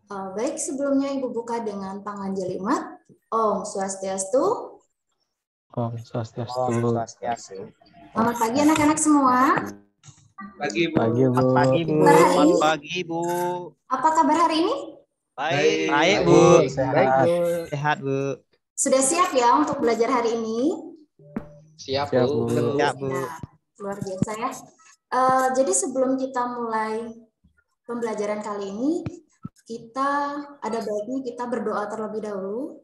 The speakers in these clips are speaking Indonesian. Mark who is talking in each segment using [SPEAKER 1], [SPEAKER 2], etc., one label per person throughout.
[SPEAKER 1] Baik, sebelumnya Ibu buka dengan panganjali umat. Om Swastiastu.
[SPEAKER 2] Om Swastiastu.
[SPEAKER 3] Om Swastiastu.
[SPEAKER 1] Selamat pagi anak-anak semua.
[SPEAKER 4] Pagi, Bu.
[SPEAKER 2] Pagi, Bu.
[SPEAKER 3] Pagi, Bu.
[SPEAKER 4] Selamat pagi, Bu.
[SPEAKER 1] Apa kabar hari ini?
[SPEAKER 4] Baik.
[SPEAKER 3] Baik, Bu.
[SPEAKER 2] Sehat.
[SPEAKER 3] Baik, Bu. Sehat, Bu.
[SPEAKER 1] Sudah siap ya untuk belajar hari ini?
[SPEAKER 3] Siap,
[SPEAKER 2] Siap,
[SPEAKER 3] Bu.
[SPEAKER 2] Bu.
[SPEAKER 3] Siap, Bu.
[SPEAKER 1] Nah, luar biasa ya. Jadi sebelum kita mulai pembelajaran kali ini, ada baiknya kita berdoa terlebih dahulu.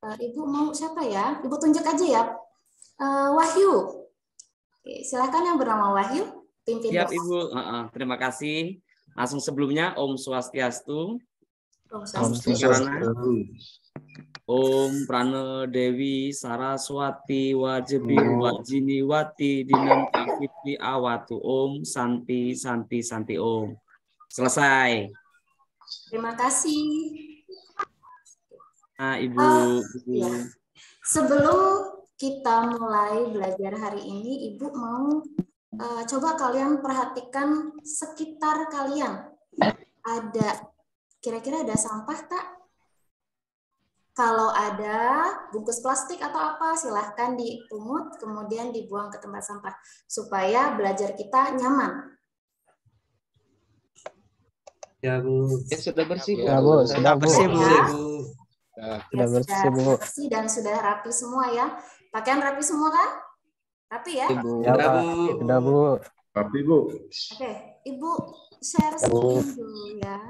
[SPEAKER 1] Ibu mau siapa ya? Ibu tunjuk aja ya. Wahyu. Oke, silakan yang bernama Wahyu. Pimpin
[SPEAKER 5] Siap
[SPEAKER 1] doa.
[SPEAKER 5] Ibu, terima kasih. Langsung sebelumnya Om Swastiastu,
[SPEAKER 1] Om
[SPEAKER 2] Om
[SPEAKER 1] Swastiastu.
[SPEAKER 2] Swastiastu.
[SPEAKER 5] Om Prana Dewi Saraswati Wajebi Wajini Wati Dinam Fitri Awatu Om Santi Santi Santi Om. Selesai.
[SPEAKER 1] Terima kasih.
[SPEAKER 5] Nah, Ibu.
[SPEAKER 1] Ya. Sebelum kita mulai belajar hari ini, Ibu mau coba kalian perhatikan sekitar kalian. Kira-kira ada sampah tak? Kalau ada bungkus plastik atau apa, silahkan dipungut, kemudian dibuang ke tempat sampah. Supaya belajar kita nyaman.
[SPEAKER 4] Ya, Bu.
[SPEAKER 3] Ya, sudah bersih, Bu.
[SPEAKER 2] Ya, Bu. Sudah, Bu.
[SPEAKER 3] bersih, Bu.
[SPEAKER 1] Ya.
[SPEAKER 2] Sudah bersih, Bu.
[SPEAKER 1] Bersih dan sudah rapi semua ya. Pakaian rapi semua kan? Rapi ya?
[SPEAKER 2] Ya,
[SPEAKER 4] Sudah,
[SPEAKER 2] Pak.
[SPEAKER 4] Bu.
[SPEAKER 2] Sudah, Bu.
[SPEAKER 4] Tapi, Bu.
[SPEAKER 1] Oke, Ibu share
[SPEAKER 2] Ya, Bu.
[SPEAKER 1] screen dulu ya.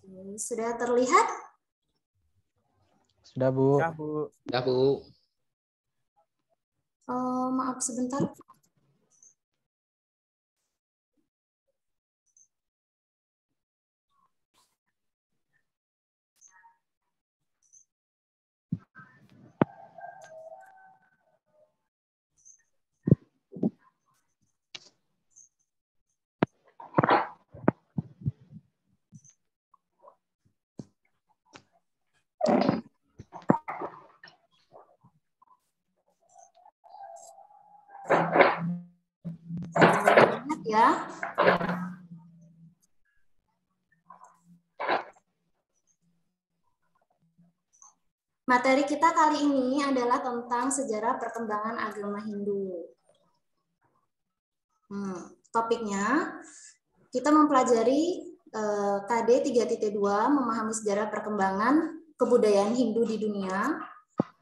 [SPEAKER 1] Oke, sudah terlihat?
[SPEAKER 2] Sudah, Bu.
[SPEAKER 3] Ya, Bu. Ya, Bu.
[SPEAKER 1] Maaf sebentar. Lihat ya. Materi kita kali ini adalah tentang sejarah perkembangan agama Hindu. Topiknya kita mempelajari KD 3.2 memahami sejarah perkembangan kebudayaan Hindu di dunia.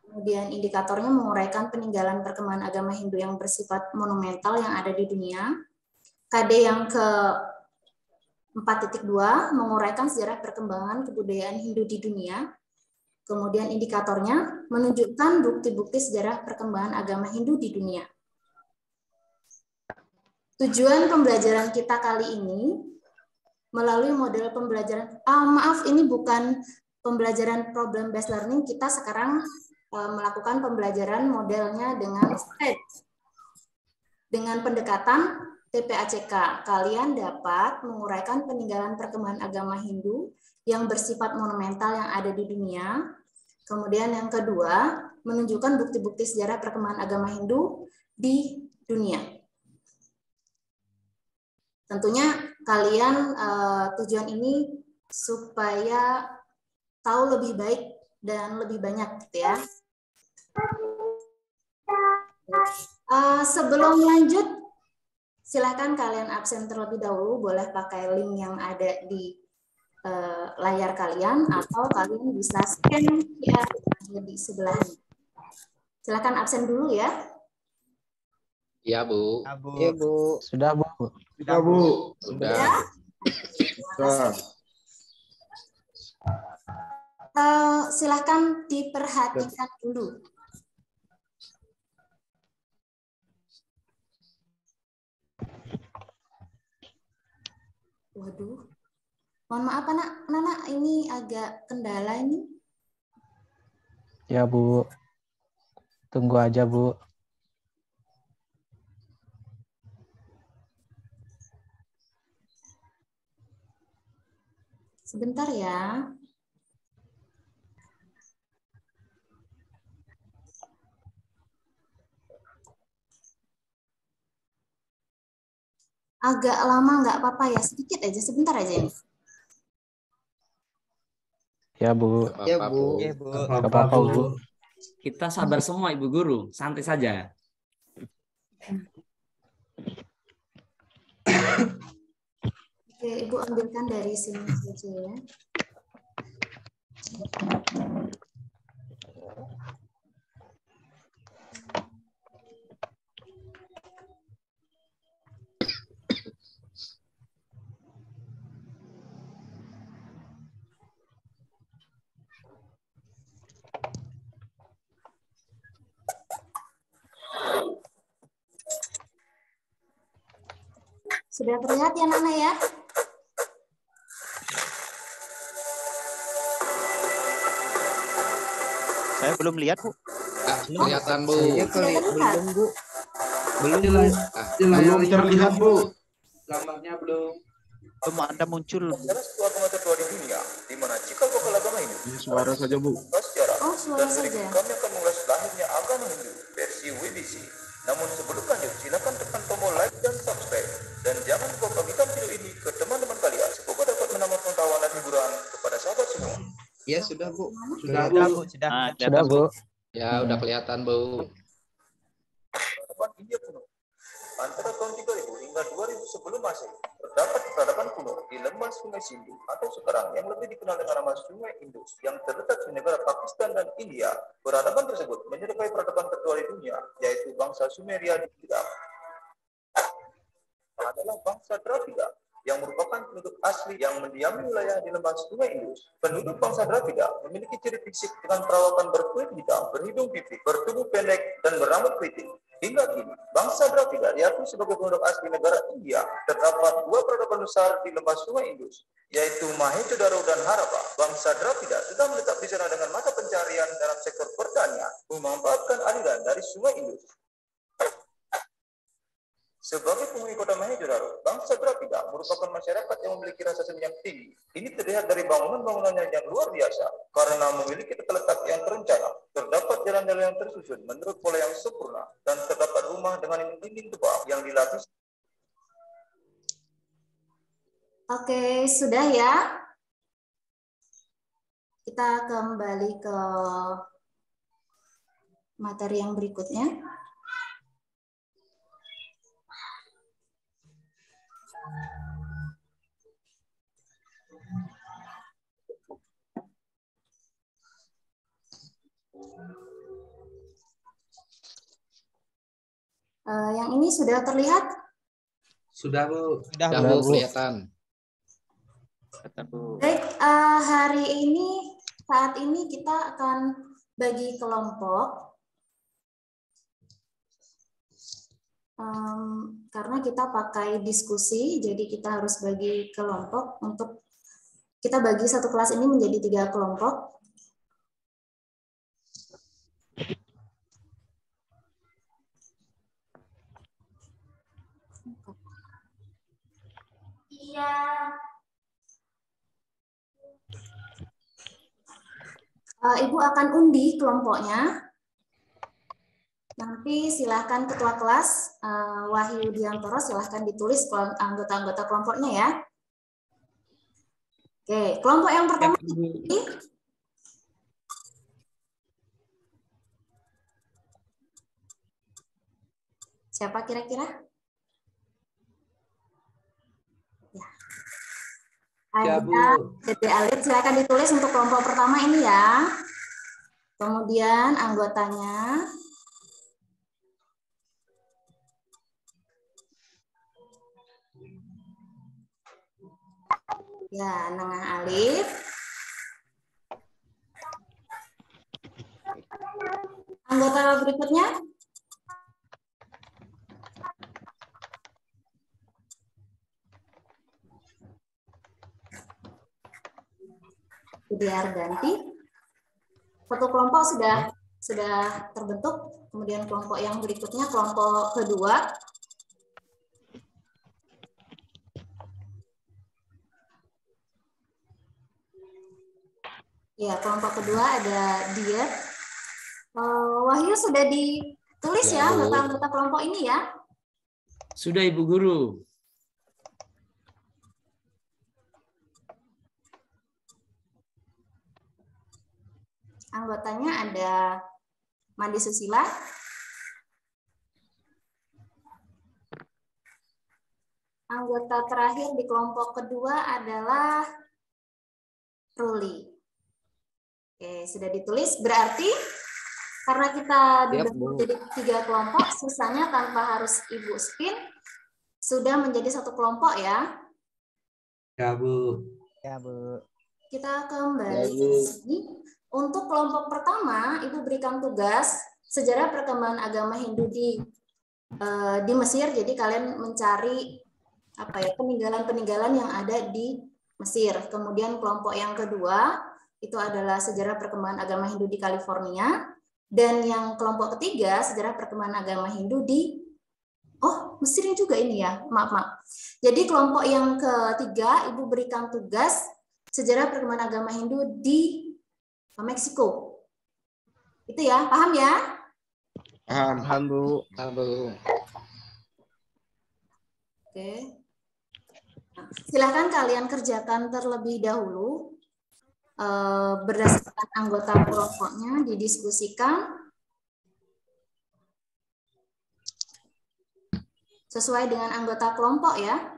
[SPEAKER 1] Kemudian indikatornya menguraikan peninggalan perkembangan agama Hindu yang bersifat monumental yang ada di dunia. KD yang ke 4.2 menguraikan sejarah perkembangan kebudayaan Hindu di dunia. Kemudian indikatornya menunjukkan bukti-bukti sejarah perkembangan agama Hindu di dunia. Tujuan pembelajaran kita kali ini melalui model pembelajaran, maaf ini bukan pembelajaran problem based learning, kita sekarang melakukan pembelajaran modelnya dengan stage. Dengan pendekatan TPACK, kalian dapat menguraikan peninggalan perkembangan agama Hindu yang bersifat monumental yang ada di dunia. Kemudian yang kedua, menunjukkan bukti-bukti sejarah perkembangan agama Hindu di dunia. Tentunya kalian tujuan ini supaya tahu lebih baik dan lebih banyak gitu ya. Sebelum lanjut, silakan kalian absen terlebih dahulu, boleh pakai link yang ada di layar kalian atau kalian bisa scan QR di sebelahnya. Silakan absen dulu ya.
[SPEAKER 3] Iya, Bu.
[SPEAKER 2] Ya, Bu.
[SPEAKER 3] Iya, Bu.
[SPEAKER 2] Sudah, Bu.
[SPEAKER 4] Sudah, Bu.
[SPEAKER 3] Sudah.
[SPEAKER 1] Silakan diperhatikan dulu. Waduh. Mohon maaf anak-anak, ini agak kendala ini.
[SPEAKER 2] Ya, Bu. Tunggu aja, Bu.
[SPEAKER 1] Sebentar ya. agak lama nggak apa-apa ya, sedikit aja, sebentar aja ini.
[SPEAKER 2] Ya, Bu.
[SPEAKER 3] Ya, Bu.
[SPEAKER 2] Nggak apa-apa, Bu.
[SPEAKER 5] Kita sabar semua Ibu Guru, santai saja.
[SPEAKER 1] Oke, Ibu ambilkan dari sini saja ya. Sudah terlihat ya Nana ya?
[SPEAKER 6] Saya belum lihat, Bu.
[SPEAKER 3] Ah, kelihatan, Bu.
[SPEAKER 1] Belum,
[SPEAKER 6] Bu. Belum
[SPEAKER 4] Belum terlihat, Bu.
[SPEAKER 7] Gambarnya belum.
[SPEAKER 6] ada muncul.
[SPEAKER 8] Sebuah agama tertua di dunia, di mana cikal bakal agama ini.
[SPEAKER 4] Ini suara saja, Bu.
[SPEAKER 8] Sejarah.
[SPEAKER 1] Oh, suara
[SPEAKER 8] Dan
[SPEAKER 1] saja.
[SPEAKER 8] berikut kami akan mengulas lahirnya agama Hindu versi WBC. Namun sebelum lanjut, silakan tekan tombol like dan subscribe. Dan jangan lupa bagikan video ini ke teman-teman kalian. Semoga dapat menambah pengetahuan dan hiburan kepada sahabat semua.
[SPEAKER 3] Ya, sudah, Bu.
[SPEAKER 4] Sudah,
[SPEAKER 6] Sudah,
[SPEAKER 4] Bu.
[SPEAKER 6] Bu. Sudah.
[SPEAKER 2] Sudah, Bu.
[SPEAKER 3] Ya, udah kelihatan, Bu.
[SPEAKER 8] Peradaban India kuno. Antara tahun 3000 hingga 2000 sebelum Masehi, terdapat peradaban kuno di lembah Sungai Sindhu atau sekarang yang lebih dikenal dengan nama Sungai Indus yang terletak di negara Pakistan dan India. Peradaban tersebut menyerupai peradaban tertua di dunia, yaitu bangsa Sumeria di Irak. Adalah bangsa Dravida yang merupakan penduduk asli yang mendiami wilayah di lembah Sungai Indus. Penduduk bangsa Dravida memiliki ciri fisik dengan perawakan berkulit hitam, berhidung pipih, bertubuh pendek, dan berambut keriting. Hingga kini, bangsa Dravida diakui sebagai penduduk asli negara India. Terdapat dua peradaban besar di lembah Sungai Indus, yaitu Mohenjo-daro dan Harappa. Bangsa Dravida sudah menetap di sana dengan mata pencarian dalam sektor pertanian, memanfaatkan aliran dari Sungai Indus. Sebagai penghuni kota Mohenjo-daro, bangsa Dravida merupakan masyarakat yang memiliki rasa seni yang tinggi. Ini terlihat dari bangunan-bangunannya yang luar biasa karena memiliki tata letak yang terencana. Terdapat jalan-jalan yang tersusun menurut pola yang sempurna dan terdapat rumah dengan dinding tebal yang dilapisi.
[SPEAKER 1] Oke, sudah ya. Kita kembali ke materi yang berikutnya. Yang ini sudah terlihat?
[SPEAKER 7] Sudah, Bu.
[SPEAKER 6] Sudah,
[SPEAKER 3] Sudah, Bu, kelihatan.
[SPEAKER 1] Baik, hari ini, saat ini kita akan bagi kelompok. Karena kita pakai diskusi, jadi kita harus bagi kelompok. Untuk kita bagi satu kelas ini menjadi 3 kelompok. Iya. Ibu akan undi kelompoknya. Nanti silahkan ketua kelas Wahyu Diantoro silahkan ditulis anggota-anggota kelompoknya ya. Oke, kelompok yang pertama ini. Siapa kira-kira? Ya.
[SPEAKER 7] Ya, Bu.
[SPEAKER 1] Dede Alif silahkan ditulis untuk kelompok pertama ini ya. Kemudian anggotanya. Ya, Nengah Alif. Anggota berikutnya. Biar ganti. Satu kelompok sudah terbentuk. Kemudian kelompok yang berikutnya, kelompok kedua. Ya, kelompok kedua ada diet. Wahyu sudah ditulis ya anggota-anggota kelompok ini ya?
[SPEAKER 5] Sudah Ibu Guru.
[SPEAKER 1] Anggotanya ada Mandi Susila, anggota terakhir di kelompok kedua adalah Ruli. Oke, sudah ditulis. Berarti karena kita dibagi menjadi 3 kelompok, sisanya tanpa harus Ibu spin, sudah menjadi satu kelompok ya.
[SPEAKER 7] Ya, Bu.
[SPEAKER 6] Ya, Bu.
[SPEAKER 1] Kita kembali ke sini. Untuk kelompok pertama, Ibu berikan tugas sejarah perkembangan agama Hindu di Mesir. Jadi kalian mencari peninggalan-peninggalan yang ada di Mesir. Kemudian kelompok yang kedua itu adalah sejarah perkembangan agama Hindu di California, dan yang kelompok ketiga sejarah perkembangan agama Hindu di Mesir juga ini ya. Maaf. Jadi kelompok yang ketiga Ibu berikan tugas sejarah perkembangan agama Hindu di Meksiko. Itu ya, paham ya?
[SPEAKER 3] Paham, Bu. Paham, Bu.
[SPEAKER 1] Oke. Nah, silakan kalian kerjakan terlebih dahulu berdasarkan anggota kelompoknya, didiskusikan sesuai dengan anggota kelompok ya.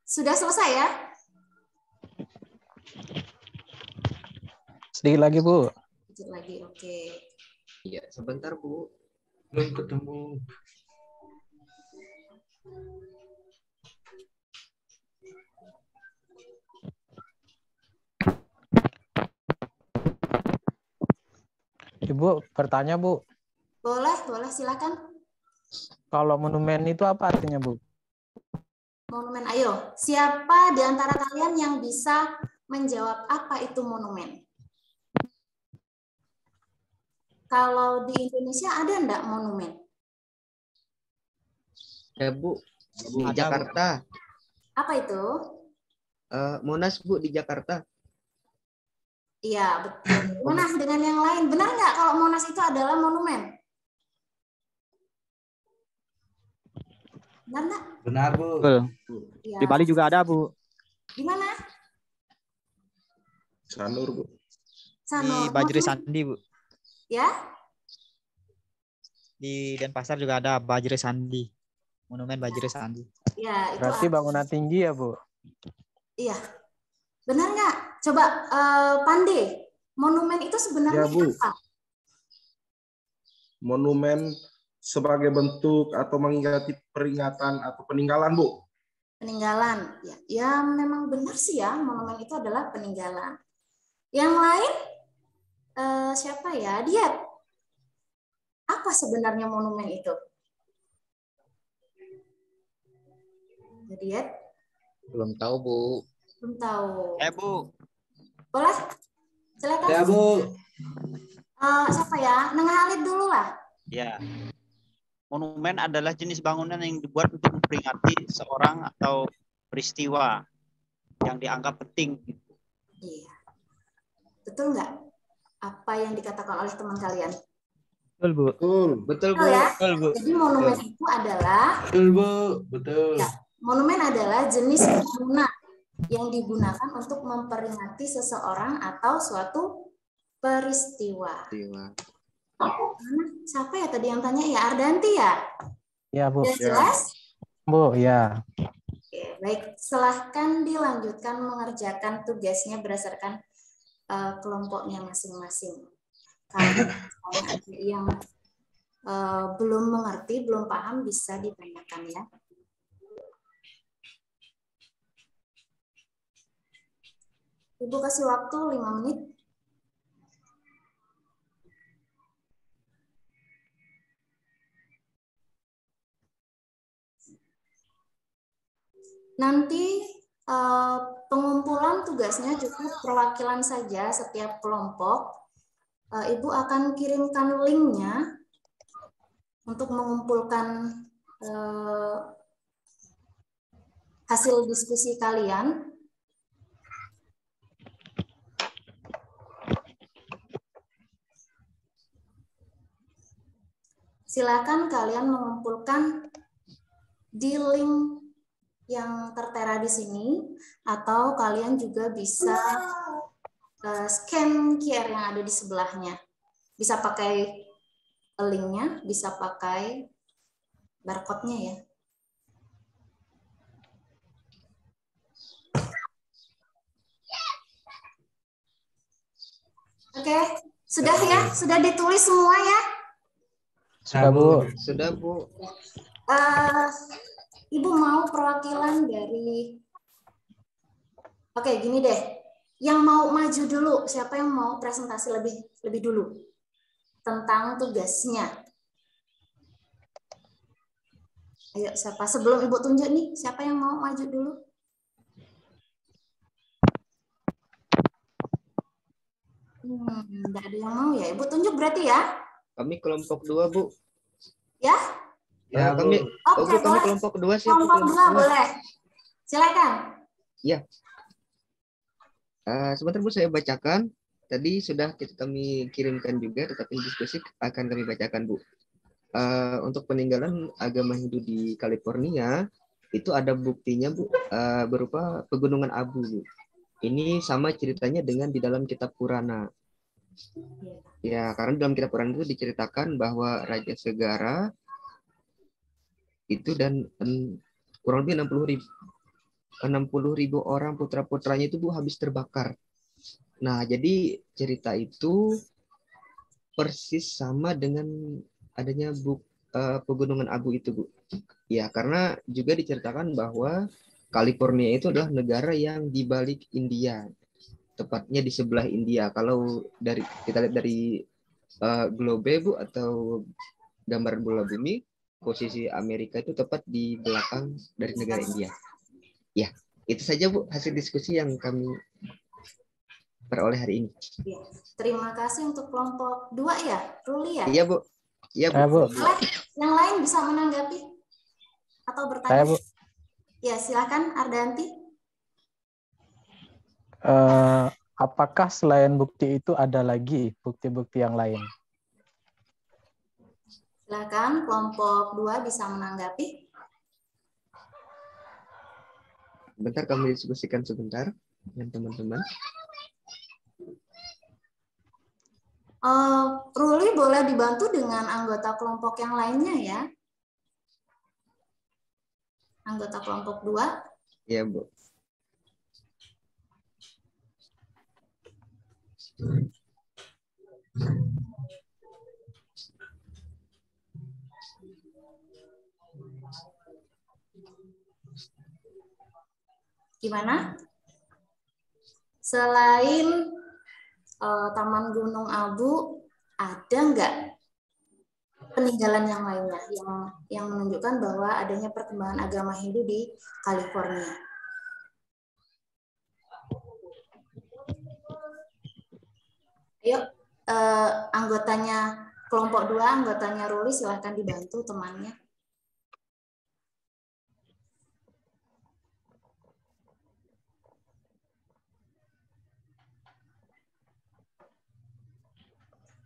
[SPEAKER 1] Sudah selesai ya?
[SPEAKER 2] Sedikit lagi, Bu.
[SPEAKER 1] Sedikit lagi, oke.
[SPEAKER 3] Iya, sebentar, Bu.
[SPEAKER 7] Belum ketemu.
[SPEAKER 2] Ibu bertanya, Bu.
[SPEAKER 1] Boleh, silakan.
[SPEAKER 2] Kalau monumen itu apa artinya, Bu?
[SPEAKER 1] Monumen, ayo. Siapa di antara kalian yang bisa menjawab apa itu monumen? Kalau di Indonesia ada enggak monumen?
[SPEAKER 3] Ya, Bu. Di Jakarta.
[SPEAKER 1] Apa itu?
[SPEAKER 3] Monas, Bu, di Jakarta.
[SPEAKER 1] Iya, betul. Mana dengan yang lain? Benar nggak kalau Monas itu adalah monumen? Benar nggak?
[SPEAKER 7] Benar, Bu.
[SPEAKER 6] Betul.
[SPEAKER 1] Ya.
[SPEAKER 6] Di Bali juga ada, Bu.
[SPEAKER 1] Di mana?
[SPEAKER 4] Sanur, Bu.
[SPEAKER 1] Sanur.
[SPEAKER 6] Di Bajri Sandi, Bu.
[SPEAKER 1] Ya?
[SPEAKER 6] Di Denpasar juga ada Bajri Sandi. Monumen Bajri Sandi.
[SPEAKER 1] Ya, itu
[SPEAKER 2] Berarti bangunan tinggi ya, Bu?
[SPEAKER 1] Iya. Benar nggak? Coba Pande, monumen itu sebenarnya
[SPEAKER 4] Ya, Bu.
[SPEAKER 1] apa?
[SPEAKER 4] Monumen sebagai bentuk atau mengingati peringatan atau peninggalan, Bu.
[SPEAKER 1] Peninggalan. Ya, memang benar sih ya, monumen itu adalah peninggalan. Yang lain siapa ya? Diat. Apa sebenarnya monumen itu? Diat?
[SPEAKER 3] Belum tahu, Bu.
[SPEAKER 1] Belum tahu.
[SPEAKER 6] Bu.
[SPEAKER 1] Boleh? Silakan.
[SPEAKER 7] Ya, Bu.
[SPEAKER 1] Siapa ya? Neng Halid dulu lah.
[SPEAKER 6] Ya. Monumen adalah jenis bangunan yang dibuat untuk memperingati seorang atau peristiwa yang dianggap penting.
[SPEAKER 1] Iya. Betul nggak? Apa yang dikatakan oleh teman kalian?
[SPEAKER 6] Betul, Bu.
[SPEAKER 4] Betul.
[SPEAKER 3] Betul, Bu.
[SPEAKER 1] Betul ya?
[SPEAKER 6] Betul, Bu.
[SPEAKER 1] Jadi monumen itu adalah
[SPEAKER 7] Betul, Bu. Betul.
[SPEAKER 1] Ya, monumen adalah jenis bangunan yang digunakan untuk memperingati seseorang atau suatu peristiwa. Siapa ya tadi yang tanya? Ya, Ardanti ya?
[SPEAKER 2] Ya, Bu.
[SPEAKER 1] Sudah jelas?
[SPEAKER 2] Bu, ya.
[SPEAKER 1] Oke, baik. Silahkan dilanjutkan mengerjakan tugasnya berdasarkan kelompoknya masing-masing. Kalau ada yang belum mengerti, belum paham, bisa ditanyakan ya. Ibu kasih waktu 5 menit. Nanti pengumpulan tugasnya cukup perwakilan saja setiap kelompok. Ibu akan kirimkan linknya untuk mengumpulkan hasil diskusi kalian. silakan kalian mengumpulkan di link yang tertera di sini, atau kalian juga bisa scan QR yang ada di sebelahnya. Bisa pakai linknya, bisa pakai barcode-nya ya. Oke, sudah ya? Sudah ditulis semua ya?
[SPEAKER 2] Sudah, Bu.
[SPEAKER 3] Sudah, Bu.
[SPEAKER 1] Ibu mau perwakilan dari... Oke, gini deh. Yang mau maju dulu, siapa yang mau presentasi lebih dulu tentang tugasnya? Ayo, siapa? Sebelum Ibu tunjuk nih, siapa yang mau maju dulu? Enggak ada yang mau ya. Ibu tunjuk berarti ya?
[SPEAKER 3] Kami kelompok 2, Bu.
[SPEAKER 1] Ya?
[SPEAKER 3] Ya, kami.
[SPEAKER 1] Oke,
[SPEAKER 3] Bu, kami kelompok 2 sih.
[SPEAKER 1] Kelompok 2 boleh. Silakan.
[SPEAKER 3] Ya. Sebentar, Bu, saya bacakan. Tadi sudah kami kirimkan juga, tetapi diskusi akan kami bacakan, Bu. Untuk peninggalan agama Hindu di California, itu ada buktinya, Bu, berupa pegunungan abu, Bu. Ini sama ceritanya dengan di dalam kitab Purana. Ya, karena dalam kitab Purana itu diceritakan bahwa Raja Segara itu dan kurang lebih 60.000 orang putra-putranya itu, Bu, habis terbakar. Nah, jadi cerita itu persis sama dengan adanya pegunungan abu itu, Bu. Ya, karena juga diceritakan bahwa California itu adalah negara yang di balik India, tepatnya di sebelah India. Kalau kita lihat dari globe, Bu, atau gambaran bola bumi, posisi Amerika itu tepat di belakang dari negara India. Ya, itu saja, Bu, hasil diskusi yang kami peroleh hari ini.
[SPEAKER 1] Ya, terima kasih untuk kelompok 2 ya, Ruli ya?
[SPEAKER 3] Iya, Bu. Iya, Bu.
[SPEAKER 1] Yang lain bisa menanggapi atau bertanya?
[SPEAKER 2] Saya, Bu.
[SPEAKER 1] Ya, silakan Ardanti.
[SPEAKER 2] Apakah selain bukti itu ada lagi bukti-bukti yang lain?
[SPEAKER 1] Silakan kelompok 2 bisa menanggapi.
[SPEAKER 3] Bentar, kami diskusikan sebentar dengan teman-teman.
[SPEAKER 1] Ruli boleh dibantu dengan anggota kelompok yang lainnya ya. Anggota kelompok 2.
[SPEAKER 3] Iya, Bu.
[SPEAKER 1] Gimana? Selain Taman Gunung Abu, ada nggak peninggalan yang lainnya yang menunjukkan bahwa adanya perkembangan agama Hindu di California? Ayo, anggotanya kelompok 2, anggotanya Ruli, silahkan dibantu temannya.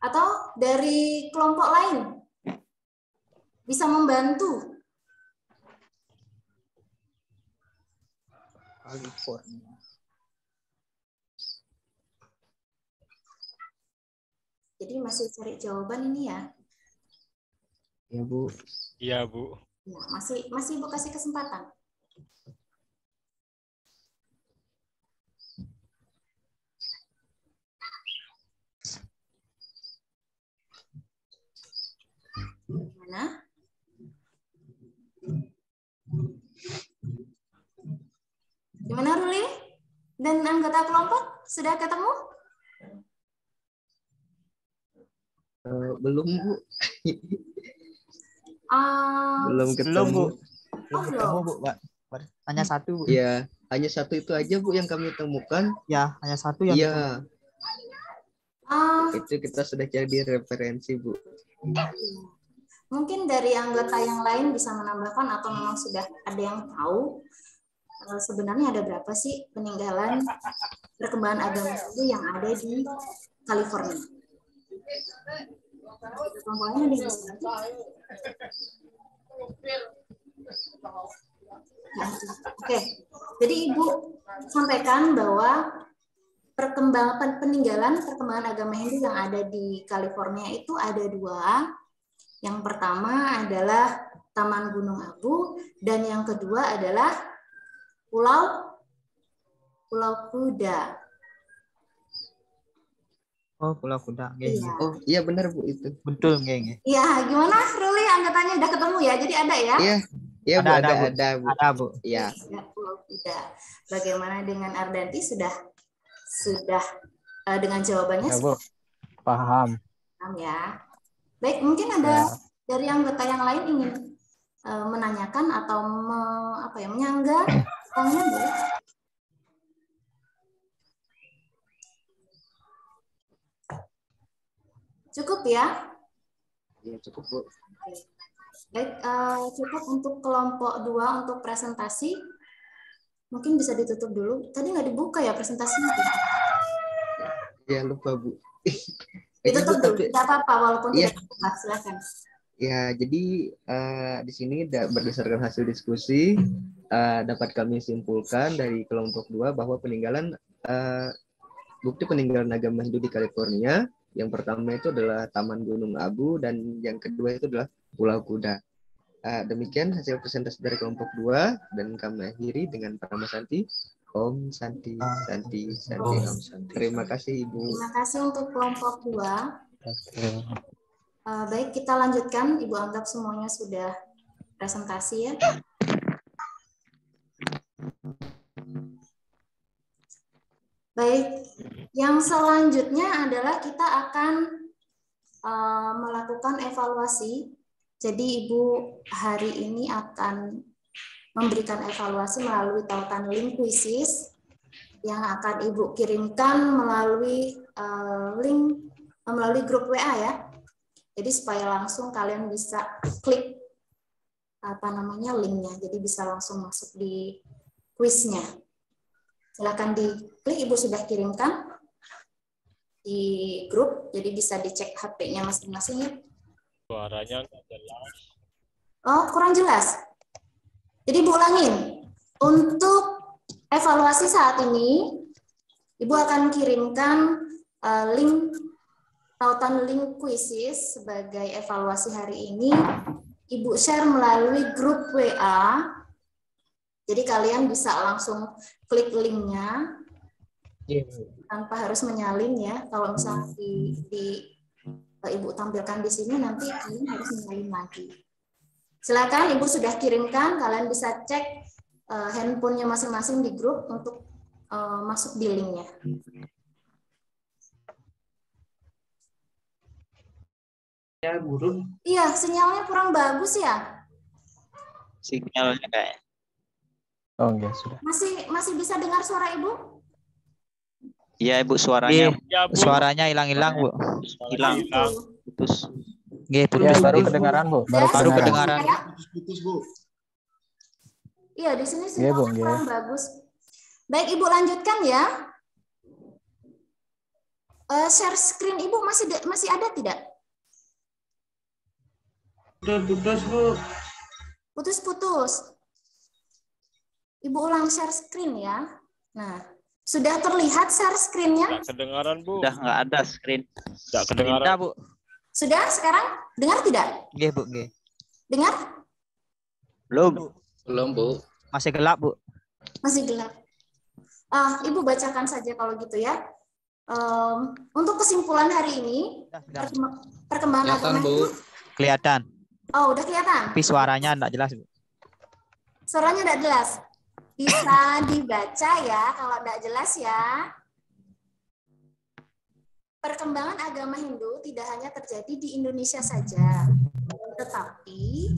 [SPEAKER 1] Atau dari kelompok lain bisa membantu.
[SPEAKER 3] California.
[SPEAKER 1] Jadi masih cari jawaban ini ya?
[SPEAKER 3] Iya, Bu.
[SPEAKER 9] Iya, Bu.
[SPEAKER 1] Nah, masih Ibu kasih kesempatan. Gimana? Gimana Ruli? Dan anggota kelompok sudah ketemu?
[SPEAKER 3] Belum, Bu.
[SPEAKER 10] Belum
[SPEAKER 3] ketemu.
[SPEAKER 10] Bu.
[SPEAKER 1] Belum
[SPEAKER 10] Ketemu, Bu, Mbak. Hanya satu, Bu.
[SPEAKER 3] Iya, hanya satu itu aja, Bu, yang kami temukan.
[SPEAKER 10] Ya, hanya satu yang
[SPEAKER 3] Iya. Itu kita sudah cari referensi, Bu.
[SPEAKER 1] Mungkin dari anggota yang lain bisa menambahkan atau memang sudah ada yang tahu sebenarnya ada berapa sih peninggalan perkembangan agama Hindu yang ada di California? Kelompoknya di sini. Oke, jadi Ibu sampaikan bahwa perkembangan agama Hindu yang ada di California itu ada dua. Yang pertama adalah Taman Gunung Abu dan yang kedua adalah Pulau Kuda.
[SPEAKER 10] Oh, Pulau Kuda.
[SPEAKER 1] Iya.
[SPEAKER 3] Oh, iya benar Bu itu.
[SPEAKER 10] Betul, nggih.
[SPEAKER 1] Iya, gimana Ruli anggotanya udah ketemu ya? Jadi ada ya?
[SPEAKER 3] Iya. Iya Bu,
[SPEAKER 10] Ada,
[SPEAKER 3] Bu.
[SPEAKER 10] Ada, Bu.
[SPEAKER 3] Iya.
[SPEAKER 1] Ya, Pulau Kuda. Bagaimana dengan Ardanti sudah dengan jawabannya?
[SPEAKER 2] Ya, Bu. Paham.
[SPEAKER 1] Paham ya. Baik, mungkin ada dari anggota yang lain ingin menanyakan atau menyanggah? Tangannya boleh. Cukup ya?
[SPEAKER 3] Iya, cukup Bu.
[SPEAKER 1] Baik, cukup untuk kelompok 2 untuk presentasi. Mungkin bisa ditutup dulu. Tadi nggak dibuka ya presentasinya?
[SPEAKER 3] Ya lupa Bu.
[SPEAKER 1] Ditutup dulu, tidak apa-apa walaupun tidak dibuka. Silakan.
[SPEAKER 3] Ya, jadi di sini berdasarkan hasil diskusi dapat kami simpulkan dari kelompok 2 bahwa bukti peninggalan agama Hindu di California yang pertama itu adalah Taman Gunung Abu dan yang kedua itu adalah Pulau Kuda. Demikian hasil presentasi dari kelompok 2 dan kami akhiri dengan Parama Santi. Om Santi, Santi, Santi, Om Santi. Terima kasih Ibu.
[SPEAKER 1] Terima kasih untuk kelompok 2.
[SPEAKER 2] Oke.
[SPEAKER 1] Baik, kita lanjutkan. Ibu anggap semuanya sudah presentasi ya. Baik, yang selanjutnya adalah kita akan melakukan evaluasi. Jadi Ibu hari ini akan memberikan evaluasi melalui tautan link quizzes yang akan Ibu kirimkan melalui grup WA ya. Jadi supaya langsung kalian bisa klik linknya, jadi bisa langsung masuk di quiznya. Silakan diklik, Ibu sudah kirimkan di grup, jadi bisa dicek HP-nya masing-masing ya.
[SPEAKER 9] Suaranya nggak jelas.
[SPEAKER 1] Oh, kurang jelas. Jadi Ibu ulangin. Untuk evaluasi saat ini, Ibu akan kirimkan tautan link quizzes sebagai evaluasi hari ini. Ibu share melalui grup WA. Jadi kalian bisa langsung klik linknya tanpa harus menyalin ya. Kalau misalnya Ibu tampilkan di sini, nanti kalian harus menyalin lagi. Silakan Ibu sudah kirimkan, kalian bisa cek handphonenya masing-masing di grup untuk masuk di linknya.
[SPEAKER 7] Ya, burung.
[SPEAKER 1] Iya, sinyalnya kurang bagus ya.
[SPEAKER 6] Sinyalnya kayak.
[SPEAKER 2] Oh, enggak, sudah.
[SPEAKER 1] Masih bisa dengar suara Ibu?
[SPEAKER 6] Iya, Ibu, suaranya.
[SPEAKER 9] Ya, Bu.
[SPEAKER 10] Suaranya hilang-hilang, Bu.
[SPEAKER 6] Hilang.
[SPEAKER 10] Putus. Nggih,
[SPEAKER 2] Ya,
[SPEAKER 10] putus.
[SPEAKER 2] baru kedengaran, Bu. Baru
[SPEAKER 10] Baru
[SPEAKER 2] kedengaran.
[SPEAKER 10] kedengaran.
[SPEAKER 4] Putus Bu.
[SPEAKER 1] Iya, di sini
[SPEAKER 2] Iya, Bu,
[SPEAKER 1] sinyalnya
[SPEAKER 2] iya.
[SPEAKER 1] kurang bagus. Baik, Ibu lanjutkan ya. Share screen Ibu masih ada tidak?
[SPEAKER 7] Putus, Bu.
[SPEAKER 1] Putus-putus. Ibu ulang share screen ya. Nah, sudah terlihat share screen-nya?
[SPEAKER 9] Nggak kedengaran, Bu.
[SPEAKER 6] Udah nggak ada screen.
[SPEAKER 9] Nggak kedengaran.
[SPEAKER 10] Pindah, Bu.
[SPEAKER 1] Sudah sekarang? Dengar tidak?
[SPEAKER 10] Nggih, Bu, nggih.
[SPEAKER 1] Dengar?
[SPEAKER 6] Belum.
[SPEAKER 11] Belum, Bu.
[SPEAKER 10] Masih gelap, Bu.
[SPEAKER 1] Masih gelap. Ibu bacakan saja kalau gitu ya. Untuk kesimpulan hari ini, perkembangan
[SPEAKER 11] Kelihatan,
[SPEAKER 1] agama
[SPEAKER 11] Bu.
[SPEAKER 1] itu.
[SPEAKER 10] Kelihatan.
[SPEAKER 1] Oh, udah kelihatan?
[SPEAKER 10] Tapi suaranya enggak jelas, Bu.
[SPEAKER 1] Suaranya enggak jelas. Bisa dibaca ya kalau enggak jelas ya. Perkembangan agama Hindu tidak hanya terjadi di Indonesia saja, tetapi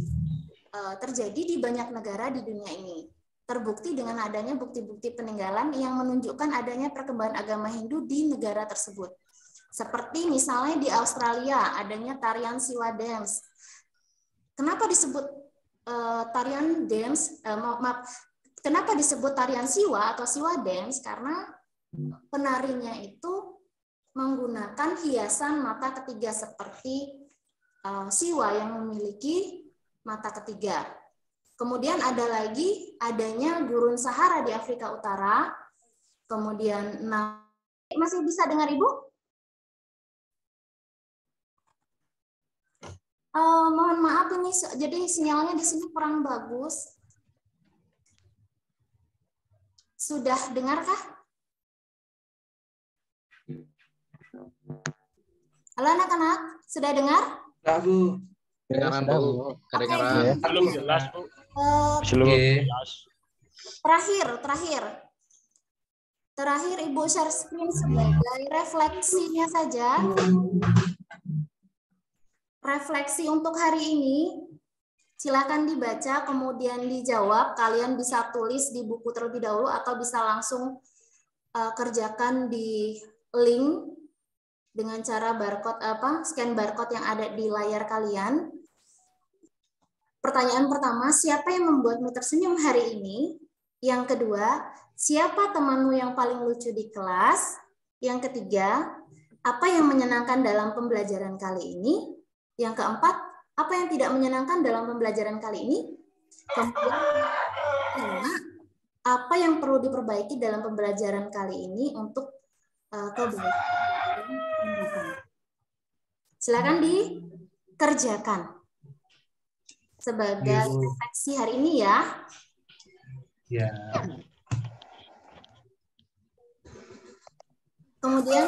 [SPEAKER 1] terjadi di banyak negara di dunia ini. Terbukti dengan adanya bukti-bukti peninggalan yang menunjukkan adanya perkembangan agama Hindu di negara tersebut. Seperti misalnya di Australia adanya tarian Siwa Dance. Kenapa disebut tarian dance? Kenapa disebut tarian Siwa atau Siwa Dance? Karena penarinya itu menggunakan hiasan mata ketiga seperti Siwa yang memiliki mata ketiga. Kemudian ada lagi adanya gurun Sahara di Afrika Utara. Kemudian masih bisa dengar Ibu? Mohon maaf ini jadi sinyalnya di sini kurang bagus. Sudah dengarkah? Halo anak-anak, sudah dengar?
[SPEAKER 7] Enggak, Bu.
[SPEAKER 11] Kedengaran, Bu. Kedengaran.
[SPEAKER 9] Belum jelas, Bu.
[SPEAKER 7] Belum
[SPEAKER 9] jelas.
[SPEAKER 1] Terakhir Ibu share screen sebagai refleksinya saja. Refleksi untuk hari ini, silakan dibaca, kemudian dijawab. Kalian bisa tulis di buku terlebih dahulu atau bisa langsung kerjakan di link dengan cara scan barcode yang ada di layar kalian. Pertanyaan pertama, siapa yang membuatmu tersenyum hari ini? Yang kedua, siapa temanmu yang paling lucu di kelas? Yang ketiga, apa yang menyenangkan dalam pembelajaran kali ini? Yang keempat, apa yang tidak menyenangkan dalam pembelajaran kali ini? Kemudian, apa yang perlu diperbaiki dalam pembelajaran kali ini untuk kebaikan? Silakan dikerjakan sebagai refleksi hari ini ya.
[SPEAKER 7] Ya.
[SPEAKER 1] Kemudian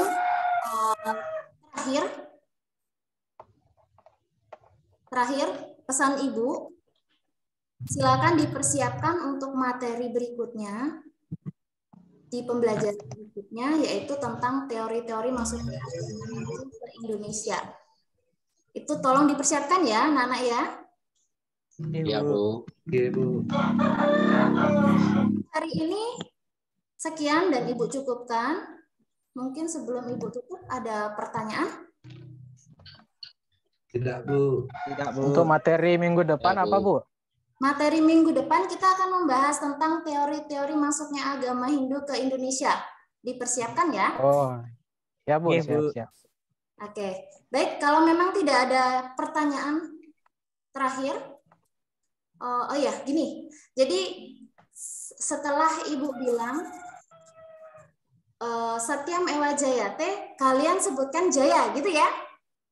[SPEAKER 1] terakhir pesan Ibu, silakan dipersiapkan untuk materi berikutnya di pembelajaran berikutnya, yaitu tentang teori-teori masuknya ke Indonesia. Itu tolong dipersiapkan ya, anak-anak ya.
[SPEAKER 11] Iya, Bu.
[SPEAKER 7] Iya, Bu.
[SPEAKER 1] Hari ini sekian dan Ibu cukupkan. Mungkin sebelum Ibu tutup ada pertanyaan?
[SPEAKER 7] Tidak, Bu.
[SPEAKER 10] Tidak, Bu.
[SPEAKER 2] Untuk materi minggu depan
[SPEAKER 11] Ya, Bu.
[SPEAKER 2] apa, Bu?
[SPEAKER 1] Materi minggu depan kita akan membahas tentang teori-teori masuknya agama Hindu ke Indonesia. Dipersiapkan ya?
[SPEAKER 2] Oh, ya Bu,
[SPEAKER 10] Iya, Bu.
[SPEAKER 2] siap-siap.
[SPEAKER 1] Oke, baik. Kalau memang tidak ada pertanyaan terakhir, oh ya, gini. Jadi setelah Ibu bilang Satyam Ewa Jayate, kalian sebutkan Jaya, gitu ya?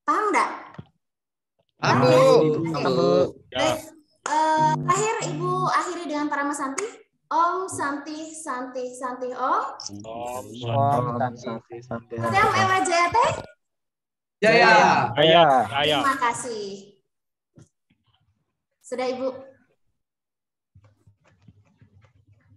[SPEAKER 1] Paham nggak?
[SPEAKER 11] Paham, Bu. Paham, Bu.
[SPEAKER 1] Baik. Terakhir Ibu akhiri dengan Parama Santi. Om Santi Santi Santi Om. Satyam Ewa Jayate.
[SPEAKER 7] Jaya.
[SPEAKER 9] Jaya.
[SPEAKER 1] Terima kasih. Sudah Ibu.